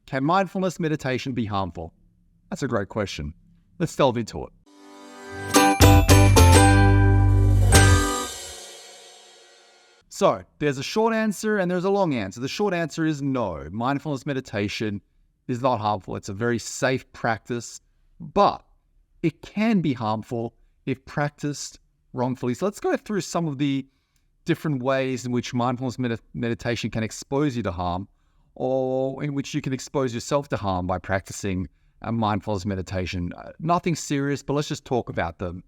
can mindfulness meditation be harmful? That's a great question. Let's delve into it. So there's a short answer and there's a long answer. The short answer is no. Mindfulness meditation is not harmful. It's a very safe practice, but it can be harmful if practiced wrongfully. So let's go through some of the different ways in which mindfulness meditation can expose you to harm, or in which you can expose yourself to harm by practicing mindfulness meditation. Nothing serious, but let's just talk about them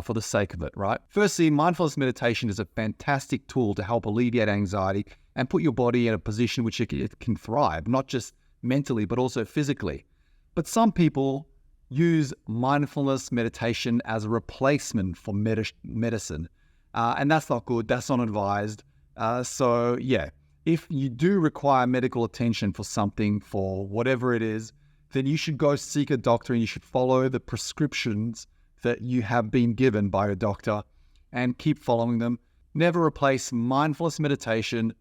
for the sake of it, right? Firstly, mindfulness meditation is a fantastic tool to help alleviate anxiety and put your body in a position which it can thrive, not just mentally, but also physically. But some people use mindfulness meditation as a replacement for medicine. And that's not good. That's not advised. So yeah, if you do require medical attention for something, for whatever it is, then you should go seek a doctor and you should follow the prescriptions that you have been given by a doctor and keep following them. Never replace mindfulness meditation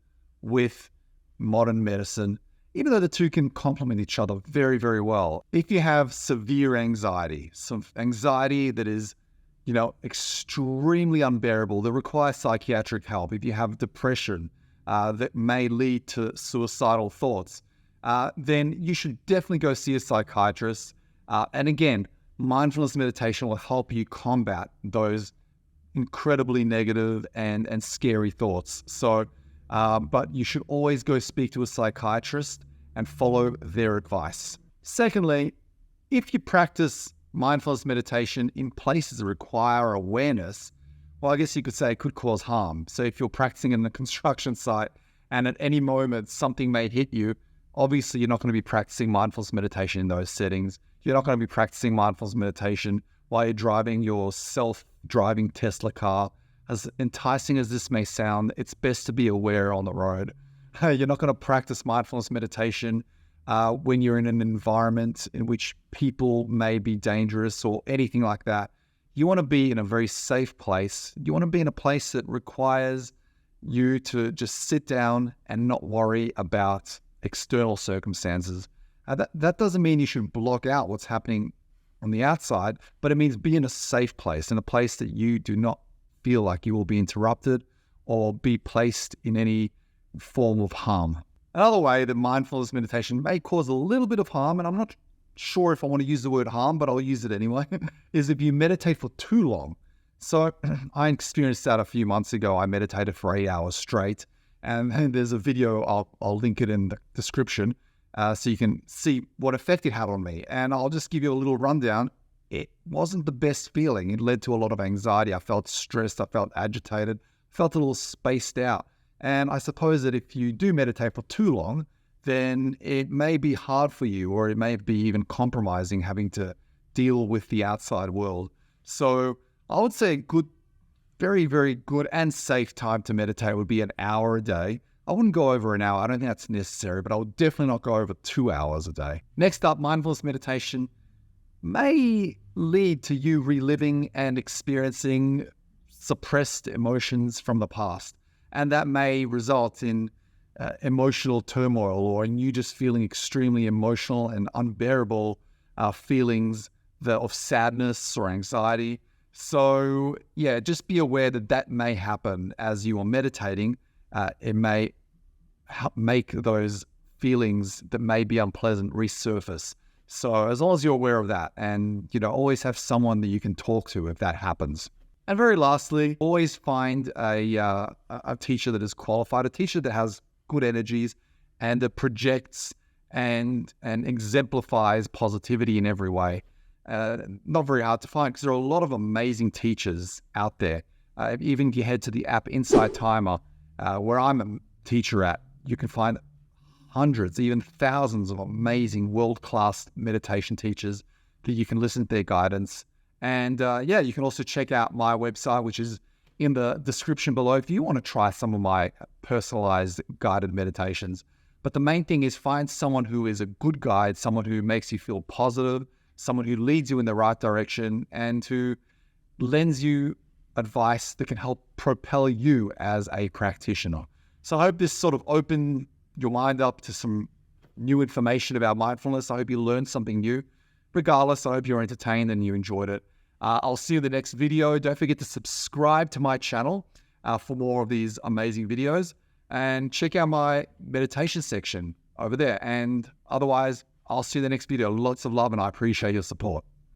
with modern medicine, even though the two can complement each other very, very well. If you have severe anxiety, some anxiety that is, extremely unbearable, that requires psychiatric help, if you have depression that may lead to suicidal thoughts, then you should definitely go see a psychiatrist. And again, mindfulness meditation will help you combat those incredibly negative and scary thoughts. So, but you should always go speak to a psychiatrist and follow their advice. Secondly, if you practice mindfulness meditation in places that require awareness, well, I guess you could say it could cause harm. So if you're practicing in a construction site and at any moment something may hit you, obviously you're not going to be practicing mindfulness meditation in those settings. You're not going to be practicing mindfulness meditation while you're driving your self-driving Tesla car. As enticing as this may sound, it's best to be aware on the road. You're not going to practice mindfulness meditation when you're in an environment in which people may be dangerous or anything like that. You want to be in a very safe place. You want to be in a place that requires you to just sit down and not worry about external circumstances. That doesn't mean you should block out what's happening on the outside, but it means be in a safe place, in a place that you do not feel like you will be interrupted or be placed in any form of harm. Another way that mindfulness meditation may cause a little bit of harm, and I'm not sure if I want to use the word harm, but I'll use it anyway, is if you meditate for too long. So I experienced that a few months ago. I meditated for 8 hours straight, and there's a video, I'll link it in the description, so you can see what effect it had on me. And I'll just give you a little rundown. It wasn't the best feeling. It led to a lot of anxiety. I felt stressed. I felt agitated. Felt a little spaced out. And I suppose that if you do meditate for too long, then it may be hard for you, or it may be even compromising having to deal with the outside world. So I would say a good, very, very good and safe time to meditate would be an hour a day. I wouldn't go over an hour. I don't think that's necessary, but I would definitely not go over 2 hours a day. Next up, mindfulness meditation may lead to you reliving and experiencing suppressed emotions from the past. And that may result in emotional turmoil, or in you just feeling extremely emotional and unbearable feelings of sadness or anxiety. So yeah, just be aware that may happen as you are meditating. It may make those feelings that may be unpleasant resurface. So as long as you're aware of that, and always have someone that you can talk to if that happens. And very lastly, always find a teacher that is qualified, a teacher that has good energies and that projects and exemplifies positivity in every way. Not very hard to find, because there are a lot of amazing teachers out there. Even if you head to the app Insight Timer, where I'm a teacher at, you can find hundreds, even thousands of amazing world-class meditation teachers that you can listen to their guidance. And you can also check out my website, which is in the description below, if you want to try some of my personalized guided meditations. But the main thing is find someone who is a good guide, someone who makes you feel positive, someone who leads you in the right direction, and who lends you advice that can help propel you as a practitioner. So I hope this sort of opened your mind up to some new information about mindfulness. I hope you learned something new. Regardless, I hope you're entertained and you enjoyed it. I'll see you in the next video. Don't forget to subscribe to my channel for more of these amazing videos, and check out my meditation section over there. And otherwise, I'll see you in the next video. Lots of love, and I appreciate your support.